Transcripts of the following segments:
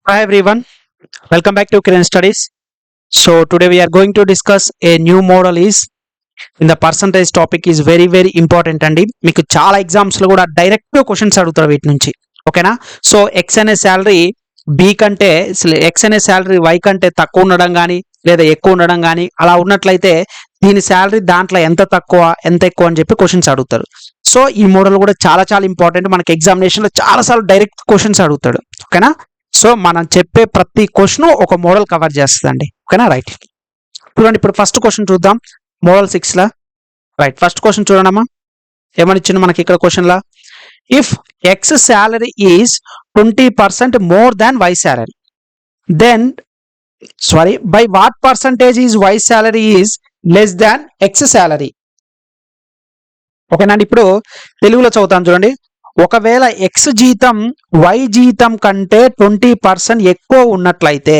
Hi everyone, welcome back to Kiran Studies. So today we are going to discuss a new model is in the percentage topic is very important అండి. మీకు చాలా exams లో కూడా direct questions అడుగుతారు వీటి నుంచి. ఓకేనా? So X అనే శాలరీ బి కంటే ఎక్స్ అనే శాలరీ వై కంటే తక్కువ ఉండడం కానీ లేదా ఎక్కువ ఉండడం కానీ అలా ఉన్నట్లయితే దీని శాలరీ దాంట్లో ఎంత తక్కువ ఎంత ఎక్కువ అని చెప్పి క్వశ్చన్స్ అడుగుతారు. సో ఈ మోడల్ కూడా చాలా ఇంపార్టెంట్. మనకి ఎగ్జామినేషన్ లో చాలాసార్లు డైరెక్ట్ క్వశ్చన్స్ అడుగుతాడు. ఓకేనా? సో మనం చెప్పే ప్రతి క్వశ్చన్ ఒక మోడల్ కవర్ చేస్తుందండి. ఓకేనా? రైట్. చూడండి, ఇప్పుడు ఫస్ట్ క్వశ్చన్ చూద్దాం. మోడల్ 6 లా రైట్. ఫస్ట్ క్వశ్చన్ చూడండమ్మా, ఏమని ఇచ్చింది మనకి ఇక్కడ క్వశ్చన్ లా. If X salary is 20% more than why salary, then by what percentage is why salary is less than X salary. ఓకేనా? ఇప్పుడు తెలుగులో చదువుతాను చూడండి. ఒకవేళ ఎక్స్ జీతం వై జీతం కంటే 20% ఎక్కువ ఉన్నట్లయితే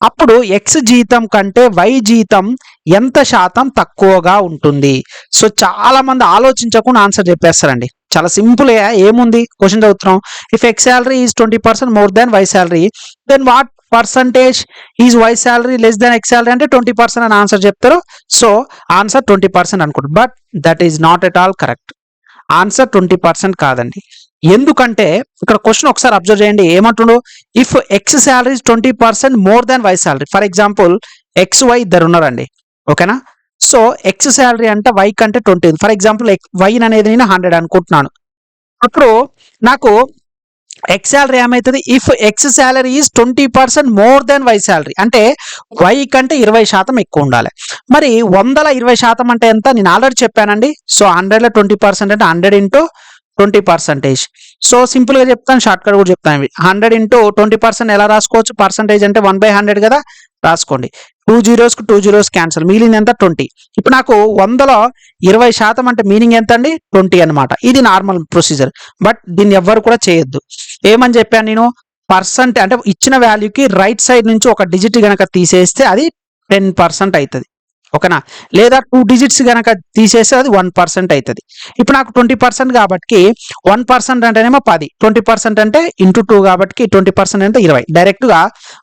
అప్పుడు ఎక్స్ జీతం కంటే వై జీతం ఎంత శాతం తక్కువగా ఉంటుంది. సో చాలా మంది ఆలోచించకుండా ఆన్సర్ చెప్పేస్తారండి. చాలా సింపుల్. ఏముంది క్వశ్చన్ చదువుతున్నాం. If X salary is 20% more than why salary, then what percentage is why salary less than X salary అంటే 20% అని ఆన్సర్ చెప్తారు. సో ఆన్సర్ 20% అనుకుంటారు. But that is not at all correct. Answer 20% కాదండి. ఎందుకంటే ఇక్కడ question ఒకసారి observe చేయండి. ఏమంటుండో, if X salary 20% more than why salary. For example X why ఇద్దరు ఉన్నారండి. ఓకేనా? సో ఎక్స్ శాలరీ అంటే వై కంటే 20. ఫర్ ఎగ్జాంపుల్ వై అనేది నేను 100 అనుకుంటున్నాను. అప్పుడు నాకు ఎక్స్ శాలరీ ఏమవుతుంది? If X salary is 20% more than why salary అంటే వై కంటే 20% ఎక్కువ ఉండాలి. మరి 100లో 20% అంటే ఎంత? నేను ఆల్రెడీ చెప్పానండి. సో 100లో 20% అంటే 100 ఇంటూ 20%. సో సింపుల్ గా చెప్తాను, షార్ట్ కట్ కూడా చెప్తాను. 100 ఇంటూ 20% ఎలా రాసుకోవచ్చు? పర్సంటేజ్ అంటే 1/100 కదా, రాసుకోండి. 2 zeros కు 2 zeros క్యాన్సల్, మిగిలింది ఎంత? 20. ఇప్పుడు నాకు 100లో 20% అంటే మీనింగ్ ఎంత అండి? 20 అనమాట. ఇది నార్మల్ ప్రొసీజర్. బట్ దీన్ని ఎవ్వరు కూడా చేయొద్దు. ఏమని చెప్పాను నేను? పర్సెంట్ అంటే ఇచ్చిన వాల్యూకి రైట్ సైడ్ నుంచి ఒక డిజిట్ గనక తీసేస్తే అది 10% అవుతుంది. ఓకేనా? లేదా 2 digits గనక తీసేస్తే అది 1% అవుతుంది. ఇప్పుడు నాకు 20% కాబట్టి 1% అంటేనేమో 10, 20% అంటే ఇంటూ 2 కాబట్టి 20% అంటే 20. డైరెక్ట్ గా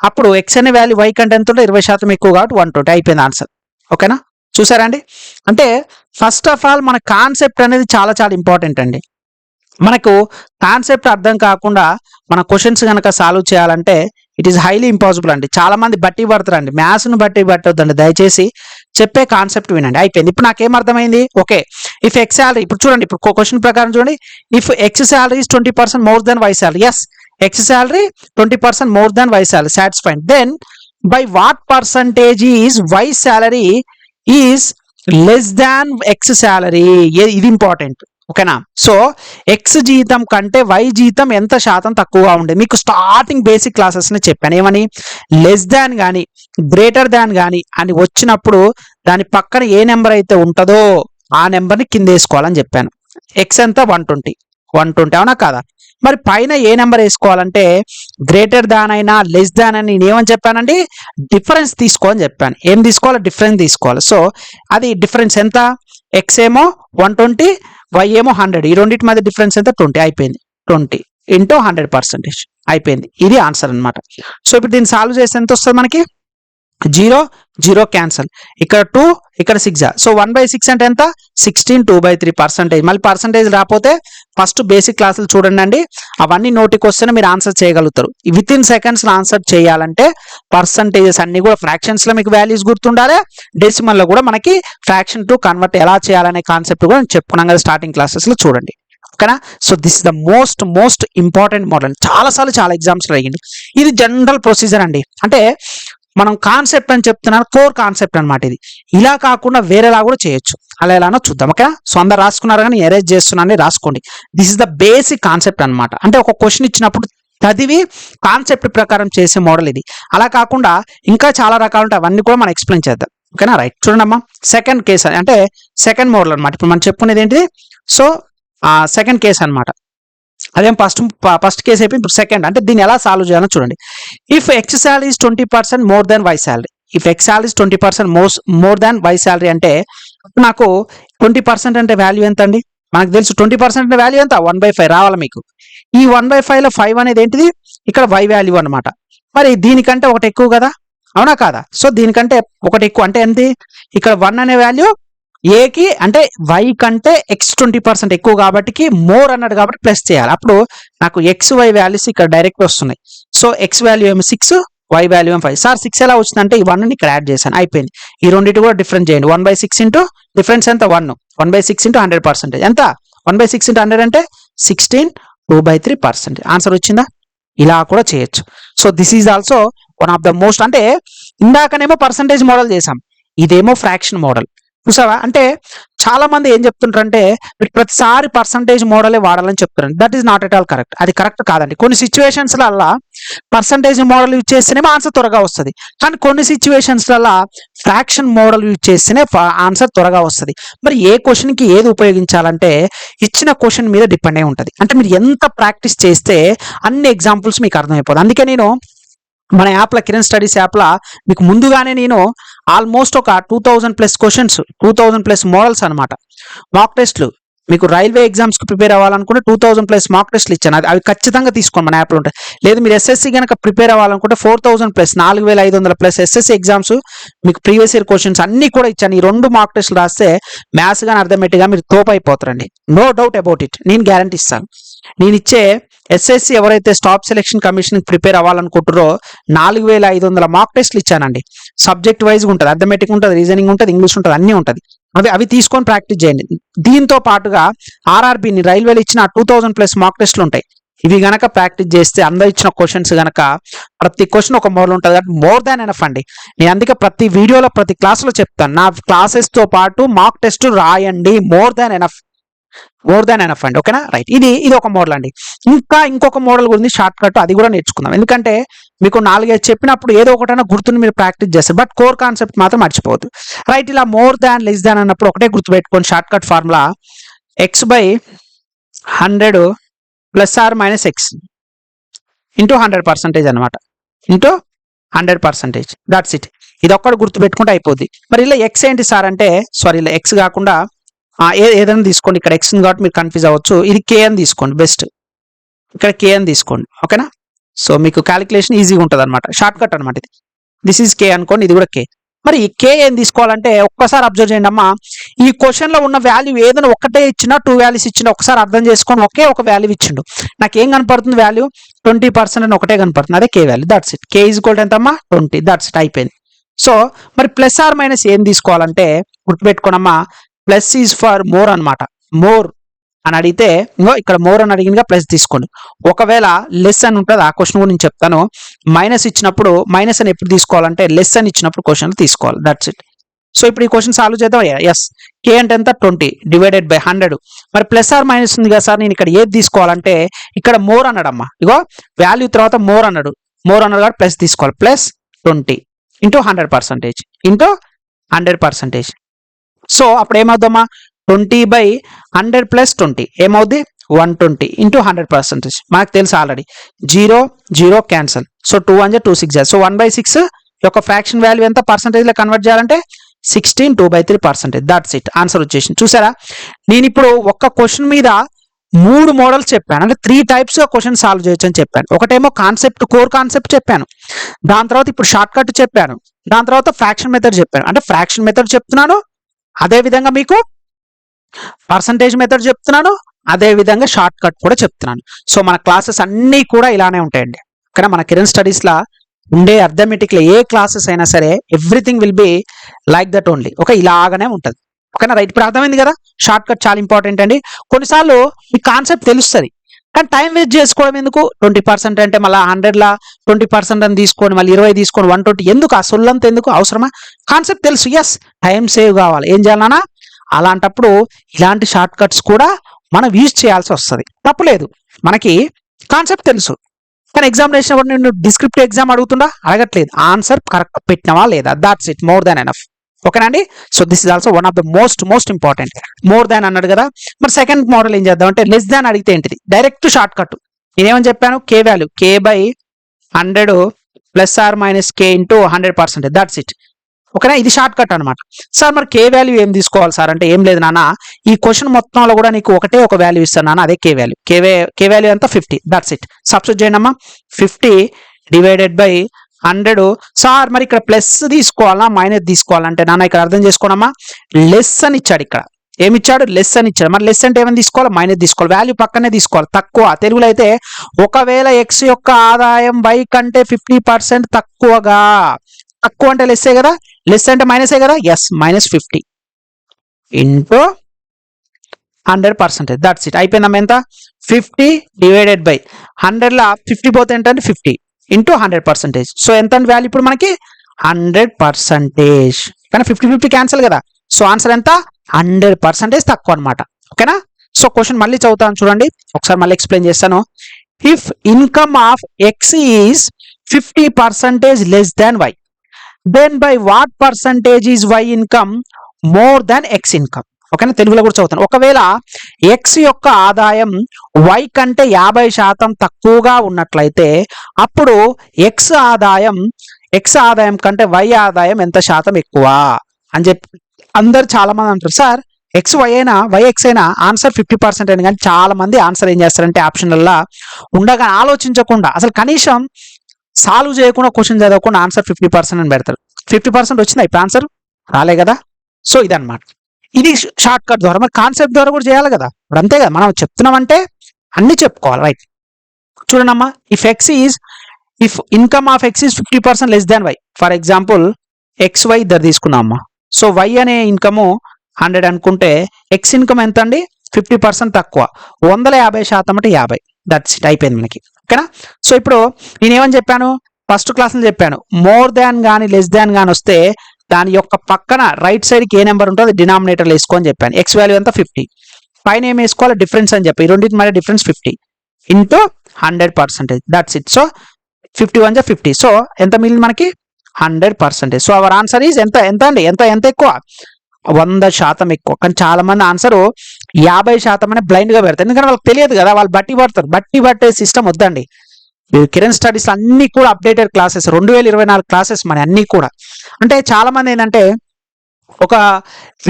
అప్పుడు ఎక్స్ అనే వాల్యూ వై కంటే ఎంత ఉంటే 20% ఎక్కువ కాబట్టి 120 అయిపోయింది ఆన్సర్. ఓకేనా? చూసారా అండి? అంటే ఫస్ట్ ఆఫ్ ఆల్ మన కాన్సెప్ట్ అనేది చాలా ఇంపార్టెంట్ అండి. మనకు కాన్సెప్ట్ అర్థం కాకుండా మన క్వశ్చన్స్ కనుక సాల్వ్ చేయాలంటే ఇట్ ఈస్ హైలీ ఇంపాసిబుల్ అండి. చాలా మంది బట్టి పడతారండి. మ్యాథ్స్ను బట్టి పట్టొద్దండి దయచేసి. చెప్పే కాన్సెప్ట్ వినండి. అయిపోయింది. ఇప్పుడు నాకేం అర్థమైంది? ఓకే, ఇఫ్ ఎక్స్ శాలరీ, ఇప్పుడు చూడండి, ఇప్పుడు క్వశ్చన్ ప్రకారం చూడండి. If X salary is 20% more than why salary, as x salary 20% more than why salary, satisfied. Then by what percentage is why salary is less than X salary. ఇది important. ఓకేనా? So x జీతం కంటే why జీతం ఎంత శాతం తక్కువగా ఉండేది? మీకు స్టార్టింగ్ బేసిక్ క్లాసెస్ ని చెప్పాను. ఏమని? లెస్ దాన్ కానీ గ్రేటర్ దాన్ కానీ అని వచ్చినప్పుడు దాని పక్కన ఏ నెంబర్ అయితే ఉంటుందో ఆ నెంబర్ని కింద వేసుకోవాలని చెప్పాను. ఎక్స్ ఎంత? 120. అవునా కాదా? మరి పైన ఏ నెంబర్ వేసుకోవాలంటే గ్రేటర్ దాన్ అయినా లెస్ దాన్ అని నేనేమని చెప్పానండి? డిఫరెన్స్ తీసుకోవాలని చెప్పాను. ఏం తీసుకోవాలి? డిఫరెన్స్ తీసుకోవాలి. సో అది డిఫరెన్స్ ఎంత? ఎక్స్ ఏమో 120, వై ఏమో 100. ఈ రెండింటి మధ్య డిఫరెన్స్ ఎంత? 20. అయిపోయింది. 20 ఇంటూ 100% అయిపోయింది. ఇది ఆన్సర్ అనమాట. సో ఇప్పుడు దీన్ని సాల్వ్ చేస్తే ఎంత వస్తుంది మనకి? 0 క్యాన్సల్, ఇక్కడ 2, ఇక్కడ 6. సో 1/6 అంటే ఎంత? 16, 2/3%. మళ్ళీ పర్సంటేజ్ రాకపోతే ఫస్ట్ బేసిక్ క్లాసులు చూడండి అండి. అవన్నీ నోటికి వస్తేనే మీరు ఆన్సర్ చేయగలుగుతారు. విత్ ఇన్ సెకండ్స్ ఆన్సర్ చేయాలంటే పర్సంటేజెస్ అన్ని కూడా ఫ్రాక్షన్స్ లో మీకు వాల్యూస్ గుర్తుండాలి. డెసిమల్ లో కూడా మనకి ఫ్రాక్షన్ టు కన్వర్ట్ ఎలా చేయాలనే కాన్సెప్ట్ కూడా నేను చెప్పుకున్నాం కదా స్టార్టింగ్ క్లాసెస్ లో, చూడండి. ఓకేనా? So this is the most important model. చాలా ఎగ్జామ్స్ లో అయ్యింది. ఇది జనరల్ ప్రొసీజర్ అండి. అంటే మనం కాన్సెప్ట్ అని చెప్తున్నాను, కోర్ కాన్సెప్ట్ అనమాట ఇది. ఇలా కాకుండా వేరేలా కూడా చేయొచ్చు. అలా ఎలానో చూద్దాం. ఓకే? సో అందరు రాసుకున్నారు కానీ ఎరేజ్ చేస్తున్నాను, రాసుకోండి. This is the basic concept అనమాట. అంటే ఒక క్వశ్చన్ ఇచ్చినప్పుడు చదివి కాన్సెప్ట్ ప్రకారం చేసే మోడల్ ఇది. అలా కాకుండా ఇంకా చాలా రకాలు ఉంటాయి, అవన్నీ కూడా మనం ఎక్స్ప్లెయిన్ చేద్దాం. ఓకేనా? రైట్. చూడండి అమ్మా, సెకండ్ కేస్ అంటే సెకండ్ మోడల్ అనమాట. ఇప్పుడు మనం చెప్పుకునేది ఏంటిది? సో సెకండ్ కేస్ అనమాట. అదేం ఫస్ట్ కేసు అయిపోయి ఇప్పుడు సెకండ్. అంటే దీన్ని ఎలా సాల్వ్ చేయాలో చూడండి. If X salary is 20% more than why salary. If X salary is 20% more than why salary అంటే నాకు 20% అంటే వాల్యూ ఎంత అండి? మనకు తెలుసు 20% అంటే వాల్యూ ఎంత? 1/5 రావాలి మీకు. ఈ 1/5 లో 5 అనేది ఏంటిది? ఇక్కడ వై వాల్యూ అనమాట. మరి దీనికంటే ఒకటి ఎక్కువ కదా, అవునా కాదా? సో దీనికంటే ఒకటి ఎక్కువ అంటే ఎంత? ఇక్కడ 1 అనే వాల్యూ ఏకి అంటే వై కంటే x 20% ఎక్కువ కాబట్టి మోర్ అన్నాడు కాబట్టి ప్లస్ చేయాలి. అప్పుడు నాకు ఎక్స్ వై వాల్యూస్ ఇక్కడ డైరెక్ట్ వస్తున్నాయి. సో ఎక్స్ వాల్యూ ఏమో 6, వై వాల్యూ ఏమో 5. సార్ 6 ఎలా వచ్చిందంటే ఈ 1ని ఇక్కడ యాడ్ చేశాను, అయిపోయింది. ఈ రెండింటి కూడా డిఫరెన్స్ చేయండి. 1/6 ఇంటూ డిఫరెన్స్ ఎంత 1, 1/6 ఇంటూ 100%. ఎంత 1/6 ఇంటూ 100 అంటే 16, 2/3%. ఆన్సర్ వచ్చిందా? ఇలా కూడా చేయొచ్చు. So this is also one of the most, అంటే ఇందాకనేమో పర్సంటేజ్ మోడల్ చేసాం, ఇదేమో ఫ్రాక్షన్ మోడల్. చూసావా? అంటే చాలా మంది ఏం చెప్తుంటారంటే మీరు ప్రతిసారి పర్సంటేజ్ మోడలే వాడాలని చెప్తారండి. That is not at all correct. అది కరెక్ట్ కాదండి. కొన్ని సిచ్యువేషన్స్లల్లా పర్సంటేజ్ మోడల్ యూజ్ చేస్తేనే ఆన్సర్ త్వరగా వస్తుంది, కానీ కొన్ని సిచ్యువేషన్స్లల్లా ఫ్రాక్షన్ మోడల్ యూజ్ చేస్తేనే ఆన్సర్ త్వరగా వస్తుంది. మరి ఏ క్వశ్చన్కి ఏది ఉపయోగించాలంటే ఇచ్చిన క్వశ్చన్ మీద డిపెండ్ అయి ఉంటుంది. అంటే మీరు ఎంత ప్రాక్టీస్ చేస్తే అన్ని ఎగ్జాంపుల్స్ మీకు అర్థమైపోతుంది. అందుకే నేను మన యాప్లో కిరణ్ స్టడీస్ యాప్లో మీకు ముందుగానే నేను ఆల్మోస్ట్ ఒక 2000+ క్వశ్చన్స్, 2000+ మోడల్స్ అనమాట, మాక్ టెస్ట్లు. మీకు రైల్వే ఎగ్జామ్స్కి ప్రిపేర్ అవ్వాలనుకుంటే 2000+ మాక్ టెస్ట్లు ఇచ్చాను. అవి ఖచ్చితంగా తీసుకోండి, మన యాప్లో ఉంటాయి. లేదు మీరు ఎస్ఎస్సి కనుక ప్రిపేర్ అవ్వాలనుకుంటే 4000+, 4500+ ఎస్ఎస్సి ఎగ్జామ్స్ మీకు ప్రీవియస్ ఇయర్ క్వశ్చన్స్ అన్ని కూడా ఇచ్చాను. ఈ 2 మాక్ టెస్ట్లు రాస్తే మ్యాథ్స్ కానీ అర్థమెటిక్గా మీరు తోపు అయిపోతారండి. నో డౌట్ అబౌట్ ఇట్, నేను గ్యారంటీ ఇస్తాను. నేను ఇచ్చే ఎస్ఎస్సి ఎవరైతే స్టాఫ్ సెలక్షన్ కమిషన్ ప్రిపేర్ అవ్వాలనుకుంటారో 4500 మాక్ టెస్ట్లు ఇచ్చానండి. సబ్జెక్ట్ వైజ్గా ఉంటుంది, అర్థమెటిక్ ఉంటుంది, రీజనింగ్ ఉంటుంది, ఇంగ్లీష్ ఉంటుంది, అన్నీ ఉంటుంది. అవి తీసుకొని ప్రాక్టీస్ చేయండి. దీంతో పాటుగా ఆర్ఆర్బిని రైల్వేలు ఇచ్చిన 2000+ మాక్ టెస్ట్లు ఉంటాయి. ఇవి గనక ప్రాక్టీస్ చేస్తే అందరూ ఇచ్చిన క్వశ్చన్స్ గనక ప్రతి క్వశ్చన్ ఒక మోడల్ ఉంటుంది కాబట్టి మోర్ దాన్ ఎనఫ్ అండి. నేను అందుకే ప్రతి వీడియోలో ప్రతి క్లాస్లో చెప్తాను, నా క్లాసెస్తో పాటు మాక్ టెస్ట్ రాయండి. మోర్ దాన్ ఎనఫ్ అండి. ఓకేనా? రైట్. ఇది ఒక మోడల్ అండి. ఇంకొక మోడల్ గురించి షార్ట్ కట్, అది కూడా నేర్చుకుందాం. ఎందుకంటే మీకు 4-5 చెప్పినప్పుడు ఏదో ఒకటైనా గుర్తుని మీరు ప్రాక్టీస్ చేస్తారు, బట్ కోర్ కాన్సెప్ట్ మాత్రం మర్చిపోవద్దు. రైట్. ఇలా మోర్ దాన్, లెస్ దాన్ అన్నప్పుడు ఒకటే గుర్తుపెట్టుకోండి. Short cut formula x/100 ± x into 100% అనమాట, ఇంటూ 100%. That's it. ఇది ఒక్కటి గుర్తుపెట్టుకుంటే అయిపోద్ది. మరి ఇలా ఎక్స్ ఏంటి సార్ అంటే, సారీ ఇలా ఎక్స్ కాకుండా ఏదైనా తీసుకోండి. ఇక్కడ ఎక్స్ ఉంది కాబట్టి మీరు కన్ఫ్యూజ్ అవ్వచ్చు. ఇది కే అని తీసుకోండి, బెస్ట్. ఇక్కడ కే అని తీసుకోండి, ఓకేనా? సో మీకు క్యాలిక్యులేషన్ ఈజీగా ఉంటుంది అనమాట, షార్ట్ కట్ అనమాట. ఇది దిస్ ఈజ్ కే అనుకోండి, ఇది కూడా కే. మరి ఈ కే ఏం తీసుకోవాలంటే ఒక్కసారి అబ్జర్వ్ చేయండి అమ్మా. ఈ క్వశ్చన్లో ఉన్న వాల్యూ ఏదైనా ఒకటే ఇచ్చినా, 2 వాల్యూస్ ఇచ్చినా ఒకసారి అర్థం చేసుకొని ఒకే ఒక వాల్యూ ఇచ్చిండు. నాకు ఏం కనపడుతుంది? వాల్యూ 20% అని ఒకటే కనపడుతుంది, అదే K value. That's it. K is equal to ఎంతమ్మా? 20. దట్స్ ఇట్, అయిపోయింది. సో మరి ప్లస్ ఆర్ మైనస్ ఏం తీసుకోవాలంటే గుర్తుపెట్టుకోనమ్మా, ప్లస్ ఈజ్ ఫర్ మోర్ అనమాట. మోర్ అని అడిగితే ఇక్కడ మోర్ అని అడిగినగా ప్లస్ తీసుకోండి. ఒకవేళ లెస్ అని ఉంటుంది, ఆ క్వశ్చన్ కూడా నేను చెప్తాను. మైనస్ ఇచ్చినప్పుడు మైనస్ అని ఎప్పుడు తీసుకోవాలంటే లెస్ అని ఇచ్చినప్పుడు క్వశ్చన్ తీసుకోవాలి. That's it. సో ఇప్పుడు ఈ క్వశ్చన్ సాల్వ్ చేద్దాం. ఎస్, కే అంటే ఎంత? 20 డివైడెడ్ బై 100. మరి ప్లస్ ఆర్ మైనస్ ఉంది కదా సార్, నేను ఇక్కడ ఏది తీసుకోవాలంటే ఇక్కడ మోర్ అన్నాడమ్మా. ఇగో వాల్యూ తర్వాత మోర్ అన్నాడు కాబట్టి ప్లస్ తీసుకోవాలి. Plus 20 into 100% into 100%. సో అప్పుడు ఏమవుద్దమ్మా? 20/100 + 20 ఏమవుద్ది? 120 ఇంటూ 100%. మనకు తెలుసు ఆల్రెడీ, 0 0 క్యాన్సల్. సో 2 1 2 6. సో 1/6 యొక్క ఫ్రాక్షన్ వాల్యూ ఎంత పర్సంటేజ్లో కన్వర్ట్ చేయాలంటే 16, 2/3%. దట్స్ ఇట్, ఆన్సర్ వచ్చేసింది. చూసారా? నేను ఇప్పుడు ఒక్క క్వశ్చన్ మీద 3 మోడల్స్ చెప్పాను, అంటే 3 టైప్స్ క్వశ్చన్ సాల్వ్ చేయొచ్చు అని చెప్పాను. ఒకటేమో కాన్సెప్ట్, కోర్ కాన్సెప్ట్ చెప్పాను, దాని తర్వాత ఇప్పుడు షార్ట్ కట్ చెప్పాను, దాని తర్వాత ఫ్రాక్షన్ మెథడ్ చెప్పాను. అంటే ఫ్రాక్షన్ మెథడ్ చెప్తున్నాను, అదే విధంగా మీకు పర్సంటేజ్ మెథడ్ చెప్తున్నాను, అదే విధంగా షార్ట్ కట్ కూడా చెప్తున్నాను. సో మన క్లాసెస్ అన్నీ కూడా ఇలానే ఉంటాయండి. కానీ మన కిరణ్ స్టడీస్లో ఉండే అర్థమెటిక్లో ఏ క్లాసెస్ అయినా సరే everything will be like that only. Okay, ఇలాగనే ఉంటుంది. ఓకేనా? రైట్. ఇప్పుడు అర్థమైంది కదా, షార్ట్ కట్ చాలా ఇంపార్టెంట్ అండి. కొన్నిసార్లు ఈ కాన్సెప్ట్ తెలుస్తుంది, కానీ టైం వేస్ట్ చేసుకోవడం ఎందుకు? 20% అంటే మళ్ళీ 100లా 20% అని తీసుకొని మళ్ళీ 20 తీసుకొని 120 ఎందుకు? ఆ సొల్లంత ఎందుకు? అవసరమా? కాన్సెప్ట్ తెలుసు, ఎస్, టైం సేవ్ కావాలి. ఏం చేయాలన్నా అలాంటప్పుడు ఇలాంటి షార్ట్ కట్స్ కూడా మనం యూజ్ చేయాల్సి వస్తుంది. తప్పులేదు, మనకి కాన్సెప్ట్ తెలుసు, కానీ ఎగ్జామినేషన్ కూడా నేను డిస్క్రిప్టివ్ ఎగ్జామ్ అడుగుతుందా? అడగట్లేదు. ఆన్సర్ కరెక్ట్ పెట్టినవా లేదా? That's it, more than enough. ఓకేనా అండి? So this is also one of the most important. More than అన్నాడు కదా, మరి సెకండ్ మోడల్ ఏం చేద్దాం అంటే లెస్ దాన్ అడిగితే ఏంటిది? Direct short cut. నేనేమని చెప్పాను? K value k/100 ± k into 100%. That's it. ఓకేనా? ఇది షార్ట్ కట్ అనమాట. సార్ మరి కే వాల్యూ ఏం తీసుకోవాలి సార్ అంటే, ఏం లేదు నాన్న, ఈ క్వశ్చన్ మొత్తంలో కూడా నీకు ఒకటే ఒక వాల్యూ ఇస్తాను నాన్న, అదే కే వాల్యూ. కే వాల్యూ ఎంత? 50. That's it. సబ్స్టిట్యూట్ చేయండి అమ్మా. 50 డివైడెడ్ బై 100. సార్ మరి ఇక్కడ ప్లస్ తీసుకోవాలా మైనస్ తీసుకోవాలంటే నాన్న ఇక్కడ అర్థం చేసుకోనమ్మా, లెస్ అని ఇచ్చాడు. ఇక్కడ ఏమి ఇచ్చాడు? లెస్ అని ఇచ్చాడు. మరి లెస్ అంటే ఏమైనా తీసుకోవాలి? మైనస్ తీసుకోవాలి. వాల్యూ పక్కనే తీసుకోవాలి. తక్కువ తెలుగులో అయితే ఒకవేళ ఎక్స్ యొక్క ఆదాయం వై కంటే 50% తక్కువగా, తక్కువ అంటే లెస్సే కదా, లెస్ అంటే మైనసే కదా, ఎస్ -50 ఇంటూ 100%. That's it. అయిపోయిందమ్మా. ఎంత? 50 డివైడెడ్ బై 100లో 50 పోతే ఏంటంటే 50 ఇంటూ 100%. సో ఎంత వాల్యూ ఇప్పుడు మనకి? 100%. కానీ 50-50 క్యాన్సిల్ కదా. సో ఆన్సర్ ఎంత? 100% తక్కువ అనమాట. ఓకేనా? సో క్వశ్చన్ మళ్ళీ చదువుతాను చూడండి, ఒకసారి మళ్ళీ ఎక్స్ప్లెయిన్ చేస్తాను. If income of x is 50% less than y, then by what percentage is y income more than x income. ఓకేనా? తెలుగులో కూడా చదువుతాను. ఒకవేళ ఎక్స్ యొక్క ఆదాయం వై కంటే 50% తక్కువగా ఉన్నట్లయితే అప్పుడు ఎక్స్ ఆదాయం కంటే వై ఆదాయం ఎంత శాతం ఎక్కువ అని చెప్పి అందరు చాలా మంది అంటారు, సార్ ఎక్స్ వై అయినా వై ఎక్స్ అయినా ఆన్సర్ 50% అని. కానీ చాలా మంది ఆన్సర్ ఏం చేస్తారంటే ఆప్షన్లలో ఉండగా ఆలోచించకుండా అసలు కనీసం సాల్వ్ చేయకుండా క్వశ్చన్ చదవకుండా ఆన్సర్ 50% అని పెడతారు. 50% వచ్చిందా ఇప్పుడు ఆన్సర్? రాలే కదా. సో ఇదన్నమాట. ఇది షార్ట్ కట్ ద్వారా. మరి కాన్సెప్ట్ ద్వారా కూడా చేయాలి కదా. ఇప్పుడు అంతే కదా, మనం చెప్తున్నామంటే అన్ని చెప్పుకోవాలి. రైట్, చూడండి అమ్మా. If income of x is 50% less than y, for example X why ఇద్దరు తీసుకుందాం అమ్మా. సో వై అనే ఇన్కమ్ 100 అనుకుంటే ఎక్స్ ఇన్కమ్ ఎంత అండి? 50% తక్కువ. 150% అంటే 50. That's it. అయిపోయింది మనకి. ఓకేనా? సో ఇప్పుడు నేనేమని చెప్పాను? ఫస్ట్ క్లాస్లో చెప్పాను, మోర్ దాన్ కానీ లెస్ దాన్ కానీ వస్తే దాని యొక్క పక్కన రైట్ సైడ్కి ఏ నెంబర్ ఉంటుందో డినామినేటర్లో వేసుకో అని చెప్పాను. ఎక్స్ వాల్యూ ఎంత? 50. పైన ఏం వేసుకోవాలి? డిఫరెన్స్ అని చెప్పి. ఈ రెండింటి మధ్య difference 50 into 100%. That's it. So 51 × 50. So ఎంత మిగిలింది మనకి? 100%. సో అవర్ ఆన్సర్ ఈజ్ ఎంత అండి? ఎంత ఎక్కువ? 100% ఎక్కువ. కానీ చాలా మంది ఆన్సర్ 50% అనే బ్లైండ్ గా పెడతారు. ఎందుకంటే వాళ్ళకి తెలియదు కదా, వాళ్ళు బట్టి పడతారు. బట్టి పట్టే సిస్టమ్ వద్దండి. కిరణ్ స్టడీస్ అన్ని కూడా అప్డేటెడ్ క్లాసెస్, 2024 క్లాసెస్ మన అన్ని కూడా. అంటే చాలా మంది ఏంటంటే ఒక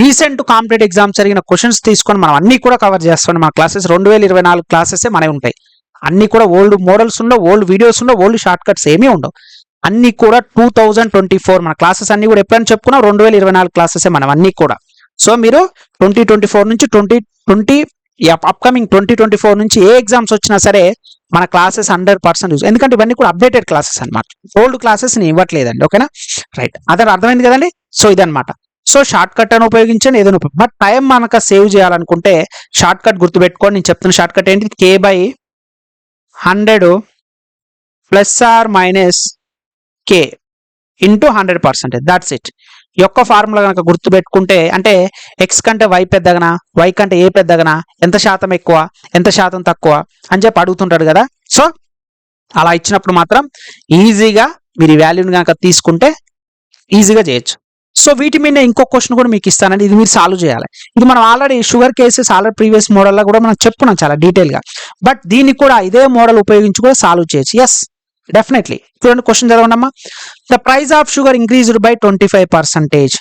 రీసెంట్ కాంపిటేటివ్ ఎగ్జామ్స్ జరిగిన క్వశ్చన్స్ తీసుకొని మనం అన్ని కూడా కవర్ చేస్తాం. మన క్లాసెస్ 2024 క్లాసెస్ మనవి ఉంటాయి. అన్ని కూడా ఓల్డ్ మోడల్స్ ఉండవు, ఓల్డ్ వీడియోస్ ఉండవు, ఓల్డ్ షార్ట్ కట్స్ ఏమీ ఉండవు. అన్ని కూడా 2024 మన క్లాసెస్ అన్ని కూడా ఎప్పుడైనా చెప్పుకున్నాం 2024 క్లాసెస్ మనం అన్ని కూడా. సో మీరు 2024 నుంచి 2020 అప్కమింగ్ 2024 నుంచి ఏ ఎగ్జామ్స్ వచ్చినా సరే మన క్లాసెస్ 100% యూజ్. ఎందుకంటే ఇవన్నీ కూడా అప్డేటెడ్ క్లాసెస్ అనమాట. ఓల్డ్ క్లాసెస్ ని ఇవ్వట్లేదండి. ఓకేనా? రైట్, అదే అర్థమైంది కదండి. సో ఇదనమాట. సో షార్ట్ కట్ అని ఉపయోగించండి, ఏదైనా బట్ టైం మనకు సేవ్ చేయాలనుకుంటే షార్ట్ కట్ గుర్తుపెట్టుకోండి. నేను చెప్తున్న షార్ట్ కట్ ఏంటి? K/100 ± K into 100%. That's it. యొక్క ఫార్ములా కనుక గుర్తుపెట్టుకుంటే, అంటే ఎక్స్ కంటే వై పెద్దగనా, వై కంటే ఏ పెద్దగనా, ఎంత శాతం ఎక్కువ, ఎంత శాతం తక్కువ అని చెప్పి అడుగుతుంటాడు కదా. సో అలా ఇచ్చినప్పుడు మాత్రం ఈజీగా మీరు ఈ వాల్యూని కనుక తీసుకుంటే ఈజీగా చేయొచ్చు. సో వీటి మీద ఇంకో క్వశ్చన్ కూడా మీకు ఇస్తానండి, ఇది మీరు సాల్వ్ చేయాలి. ఇది మనం already sugar cases already previous మోడల్లో కూడా మనం చెప్పుకున్నాం చాలా డీటెయిల్గా. బట్ దీన్ని కూడా ఇదే మోడల్ ఉపయోగించి కూడా సాల్వ్ చేయొచ్చు. Yes, definitely. చూడండి క్వశ్చన్ చదవండి అమ్మా. The price of sugar increased by 25%.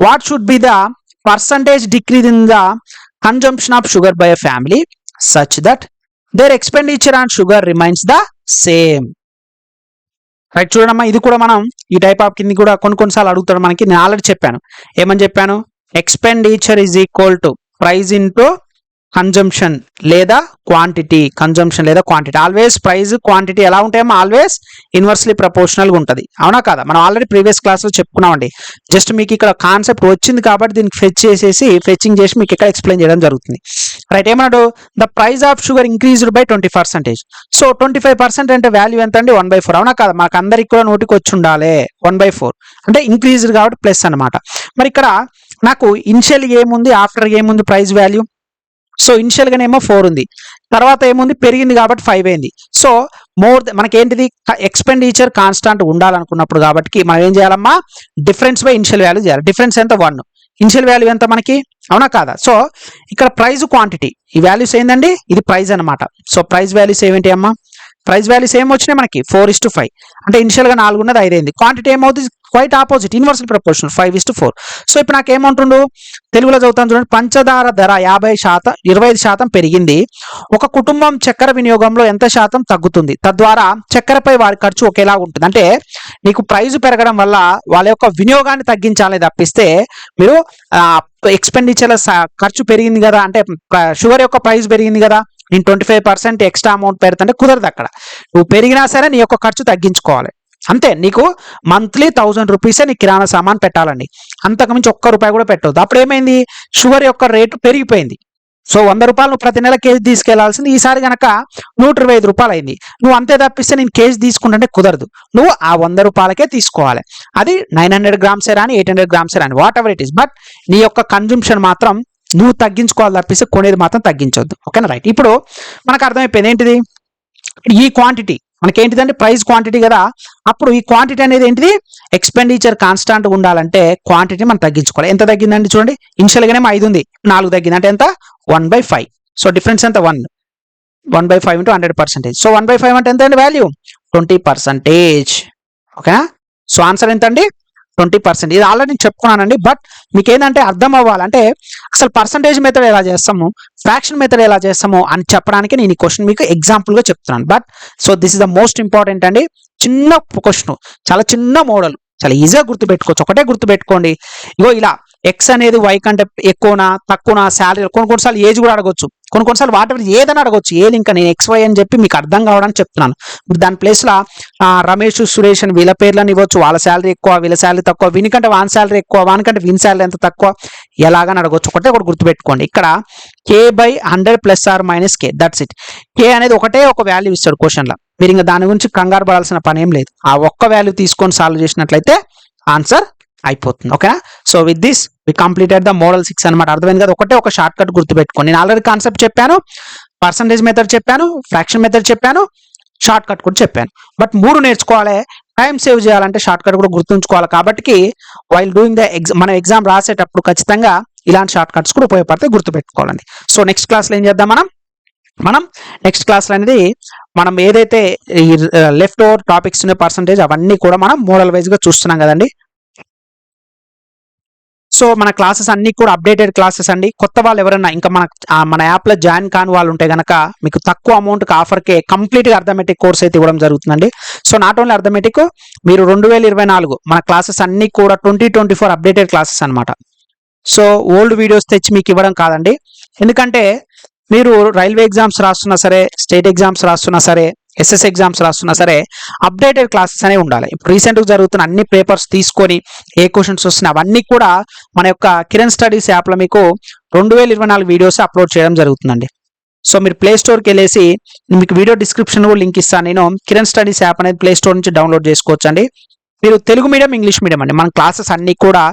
What should be the percentage decrease in the consumption of sugar by a family such that their expenditure on sugar remains the same? Right, చూడమ్మా. ఇది కూడా మనం ఈ type of కింద కూడా కొన్నిసార్లు అడుగుతాడు మనకి. నేను ఆల్రెడీ చెప్పాను, ఏమని చెప్పాను? Expenditure is equal to price into consumption లేదా క్వాంటిటీ. కన్జంప్షన్ లేదా క్వాంటిటీ. ఆల్వేస్ ప్రైస్ క్వాంటిటీ ఎలా ఉంటాయేమో ఆల్వేస్ ఇన్వర్స్లీ ప్రపోర్షనల్గా ఉంటుంది. అవునా కదా? మనం ఆల్రెడీ ప్రీవియస్ క్లాస్లో చెప్పుకున్నామండి. జస్ట్ మీకు ఇక్కడ కాన్సెప్ట్ వచ్చింది కాబట్టి దీనికి ఫెచింగ్ చేసి మీకు ఇక్కడ ఎక్స్ప్లెయిన్ చేయడం జరుగుతుంది. రైట్, ఏమన్నాడు? The price of sugar increased by 20%. So 25% అంటే వాల్యూ ఎంత అండి? 1/4. అవునా కదా? మాకు అందరికి కూడా నోటికి వచ్చి ఉండాలి. 1/4 అంటే ఇంక్రీజ్డ్ కాబట్టి ప్లస్ అనమాట. మరి ఇక్కడ నాకు ఇనిషియల్ ఏముంది, ఆఫ్టర్ ఏముంది ప్రైస్ వాల్యూ? సో ఇనిషియల్ గానేమో 4 ఉంది, తర్వాత ఏముంది పెరిగింది కాబట్టి 5 అయింది. సో మనకేంటిది? ఎక్స్పెండిచర్ కాన్స్టాంట్ ఉండాలనుకున్నప్పుడు కాబట్టి మనం ఏం చేయాలమ్మా? డిఫరెన్స్ బై ఇనిషియల్ వాల్యూ చేయాలి. డిఫరెన్స్ ఎంత? 1. ఇనిషియల్ వాల్యూ ఎంత మనకి? అవునా కాదా? సో ఇక్కడ ప్రైస్ క్వాంటిటీ ఈ వాల్యూస్ ఏందండి? ఇది ప్రైస్ అనమాట. సో ప్రైస్ వాల్యూస్ ఏమిటి అమ్మా? ప్రైస్ వాల్యూస్ ఏమి వచ్చినాయి మనకి? 4:5. అంటే ఇనిషియల్ గా 4 ఉన్నది 5 అయింది. క్వాంటిటీ ఏమవుతుంది? Quite opposite, inversal proportional 5:4. So ఇప్పుడు నాకు ఏమంటుండు, తెలుగులో చదువుతాను చూడండి. పంచదార ధర 25% పెరిగింది. ఒక కుటుంబం చక్కెర వినియోగంలో ఎంత శాతం తగ్గుతుంది, తద్వారా చక్కెరపై వారి ఖర్చు ఒకేలా ఉంటుంది. అంటే నీకు ప్రైస్ పెరగడం వల్ల వాళ్ళ యొక్క వినియోగాన్ని తగ్గించాలి తప్పిస్తే మీరు ఎక్స్పెండిచర్ల ఖర్చు పెరిగింది కదా, అంటే షుగర్ యొక్క ప్రైస్ పెరిగింది కదా, నేను 25% ఎక్స్ట్రా అమౌంట్ పెడతాంటే కుదరదు. అక్కడ నువ్వు పెరిగినా సరే నీ యొక్క ఖర్చు తగ్గించుకోవాలి అంతే. నీకు మంత్లీ 1000 రూపీసే నీ కిరాణా సామాన్ పెట్టాలండి, అంతకుమించి ₹1 కూడా పెట్టవద్దు. అప్పుడు ఏమైంది, షుగర్ యొక్క రేటు పెరిగిపోయింది. సో 100 రూపాయలు నువ్వు ప్రతి నెల కేజీ తీసుకెళ్లాల్సింది ఈసారి కనుక 125 రూపాయలు అయింది. నువ్వు అంతే తప్పిస్తే నేను కేజీ తీసుకుంటే కుదరదు. నువ్వు ఆ 100 రూపాయలకే తీసుకోవాలి. అది 900 గ్రామ్సే రాని 800 గ్రామ్సే రాని what ever it is, but నీ యొక్క కన్జంప్షన్ మాత్రం నువ్వు తగ్గించుకోవాలి తప్పిస్తే కొనేది మాత్రం తగ్గించొద్దు. ఓకేనా, రైట్. ఇప్పుడు మనకు అర్థమైపోయింది ఏంటిది, ఈ క్వాంటిటీ మనకేంటిదంటే ప్రైస్ క్వాంటిటీ కదా. అప్పుడు ఈ క్వాంటిటీ అనేది ఏంటిది, ఎక్స్పెండిచర్ కాన్స్టాంట్ ఉండాలంటే క్వాంటిటీ మనం తగ్గించుకోవాలి. ఎంత తగ్గిందండి చూడండి, ఇనిషియల్గానే 5 ఉంది, 4 తగ్గింది అంటే ఎంత 1/5. సో డిఫరెన్స్ ఎంత 1/5 into 100%. సో 1/5 అంటే ఎంత అండి వాల్యూ 20%. ఓకేనా, సో ఆన్సర్ ఎంత అండి 20%. ఇది ఆల్రెడీ నేను చెప్పుకున్నానండి, బట్ మీకు ఏంటంటే అర్థం అవ్వాలంటే అసలు పర్సంటేజ్ మెథడ్ ఎలా చేస్తాము, ఫ్రాక్షన్ మెథడ్ ఎలా చేస్తాము అని చెప్పడానికి నేను ఈ క్వశ్చన్ మీకు ఎగ్జాంపుల్ గా చెప్తున్నాను. But so this is the most important అండి. చిన్న క్వశ్చన్, చాలా చిన్న మోడల్, చాలా ఈజీగా గుర్తుపెట్టుకోవచ్చు. ఒకటే గుర్తుపెట్టుకోండి, ఇగో ఇలా ఎక్స్ అనేది వై కంటే ఎక్కువనా తక్కువనా, శాలరీ కొన్నిసార్లు ఏజ్ కూడా అడగొచ్చు, కొన్నిసార్లు వాటి ఏదైనా అడగొచ్చు. ఏది ఇంకా నేను ఎక్స్ వై అని చెప్పి మీకు అర్థం కావడానికి చెప్తున్నాను. ఇప్పుడు దాని ప్లేస్లో రమేష్ సురేష్ అని వీళ్ళ పేర్లను ఇవ్వచ్చు, వాళ్ళ శాలరీ ఎక్కువ వీళ్ళ శాలరీ తక్కువ, వీనికంటే వాని శాలరీ ఎక్కువ వానికంటే వీని శాలరీ ఎంత తక్కువ, ఎలాగని అడగొచ్చు. ఒకటి గుర్తుపెట్టుకోండి, ఇక్కడ k/100 ± k, that's it. k అనేది ఒకటే ఒక వాల్యూ ఇస్తాడు క్వశ్చన్లో, మీరు ఇంకా దాని గురించి కంగారు పడాల్సిన పని ఏం లేదు. ఆ ఒక్క వాల్యూ తీసుకొని సాల్వ్ చేసినట్లయితే ఆన్సర్ అయిపోతుంది. ఓకేనా, so with this we completed the model 6 అనమాట. అర్థమైంది కదా, ఒకటే ఒక షార్ట్ కట్ గుర్తుపెట్టుకోండి. నేను ఆల్రెడీ కాన్సెప్ట్ చెప్పాను, పర్సంటేజ్ మెథడ్ చెప్పాను, ఫ్రాక్షన్ మెథడ్ చెప్పాను, షార్ట్ కట్ కూడా చెప్పాను. బట్ 3 నేర్చుకోవాలి. టైం సేవ్ చేయాలంటే షార్ట్ కట్ కూడా గుర్తుంచుకోవాలి. కాబట్టి వైల్ డూయింగ్ ద మనం ఎగ్జామ్ రాసేటప్పుడు ఖచ్చితంగా ఇలాంటి షార్ట్ కట్స్ కూడా ఉపయోగపడితే గుర్తుపెట్టుకోవాలండి. సో నెక్స్ట్ క్లాస్లో ఏం చేద్దాం, మనం నెక్స్ట్ క్లాస్లో అనేది మనం ఏదైతే ఈ లెఫ్ట్ ఓవర్ టాపిక్స్ ఉన్న పర్సంటేజ్ అవన్నీ కూడా మనం మోడల్ వైజ్గా చూస్తున్నాం కదండి. సో మన క్లాసెస్ అన్ని కూడా అప్డేటెడ్ క్లాసెస్ అండి. కొత్త వాళ్ళు ఎవరైనా ఇంకా మన యాప్లో జాయిన్ కాని వాళ్ళు ఉంటే కనుక మీకు తక్కువ అమౌంట్కి ఆఫర్కే కంప్లీట్గా అర్థమెటిక్ కోర్స్ అయితే ఇవ్వడం జరుగుతుందండి. సో నాట్ ఓన్లీ అర్థమెటిక్, మీరు 2024 మన క్లాసెస్ అన్ని కూడా 2024 అప్డేటెడ్ క్లాసెస్ అనమాట. సో ఓల్డ్ వీడియోస్ తెచ్చి మీకు ఇవ్వడం కాదండి, ఎందుకంటే మీరు రైల్వే ఎగ్జామ్స్ రాస్తున్నా సరే, స్టేట్ ఎగ్జామ్స్ రాస్తున్నా సరే, ఎస్ఎస్ ఎగ్జామ్స్ రాస్తున్నా సరే అప్డేటెడ్ క్లాసెస్ అనేవి ఉండాలి. ఇప్పుడు రీసెంట్గా జరుగుతున్న అన్ని పేపర్స్ తీసుకొని ఏ క్వశ్చన్స్ వస్తున్నాయి అవన్నీ కూడా మన యొక్క కిరణ్ స్టడీస్ యాప్లో మీకు 2024 వీడియోస్ అప్లోడ్ చేయడం జరుగుతుందండి. సో మీరు ప్లే స్టోర్కి వెళ్ళేసి మీకు వీడియో డిస్క్రిప్షన్ కూడా లింక్ ఇస్తాను నేను. కిరణ్ స్టడీస్ యాప్ అనేది ప్లే స్టోర్ నుంచి డౌన్లోడ్ చేసుకోవచ్చు అండి. మీరు తెలుగు మీడియం ఇంగ్లీష్ మీడియం అండి, మన క్లాసెస్ అన్ని కూడా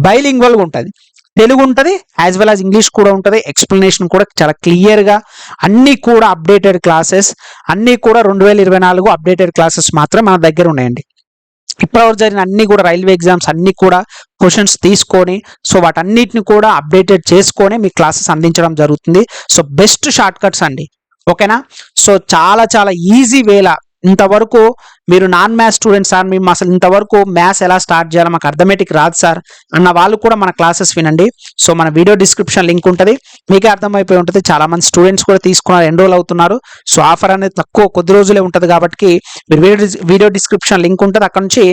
బైలింగ్వల్గా ఉంటుంది. తెలుగు ఉంటుంది యాజ్ వెల్ యాజ్ ఇంగ్లీష్ కూడా ఉంటుంది. ఎక్స్ప్లెనేషన్ కూడా చాలా క్లియర్గా, అన్నీ కూడా అప్డేటెడ్ క్లాసెస్, అన్నీ కూడా 2024 అప్డేటెడ్ క్లాసెస్ మాత్రమే మన దగ్గర ఉన్నాయండి. ఇప్పటివరకు జరిగిన అన్ని కూడా రైల్వే ఎగ్జామ్స్ అన్ని కూడా క్వశ్చన్స్ తీసుకొని సో వాటన్నిటిని కూడా అప్డేటెడ్ చేసుకొని మీ క్లాసెస్ అందించడం జరుగుతుంది. సో బెస్ట్ షార్ట్ కట్స్ అండి, ఓకేనా. సో చాలా చాలా ఈజీ వేలా ఇంతవరకు మీరు నాన్ మ్యాథ్స్ స్టూడెంట్స్ సార్, మేము అసలు ఇంతవరకు మ్యాథ్స్ ఎలా స్టార్ట్ చేయాలో మాకు అర్థమెటిక్ రాదు సార్ అన్న వాళ్ళు కూడా మన క్లాసెస్ వినండి. సో మన వీడియో డిస్క్రిప్షన్ లింక్ ఉంటుంది, మీకే అర్థమైపోయి ఉంటుంది. చాలా మంది స్టూడెంట్స్ కూడా తీసుకున్నారు, ఎన్రోల్ అవుతున్నారు. సో ఆఫర్ అనేది కొద్ది రోజులే ఉంటుంది కాబట్టి మీరు వీడియో డిస్క్రిప్షన్ లింక్ ఉంటుంది, అక్కడ నుంచి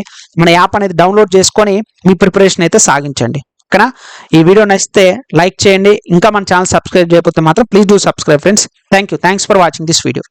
మన యాప్ అనేది డౌన్లోడ్ చేసుకొని మీ ప్రిపరేషన్ అయితే సాగించండి. ఓకేనా, ఈ వీడియో నచ్చితే లైక్ చేయండి. ఇంకా మన ఛానల్ సబ్స్క్రైబ్ చేయకపోతే మాత్రం please do subscribe friends. Thanks for watching this video.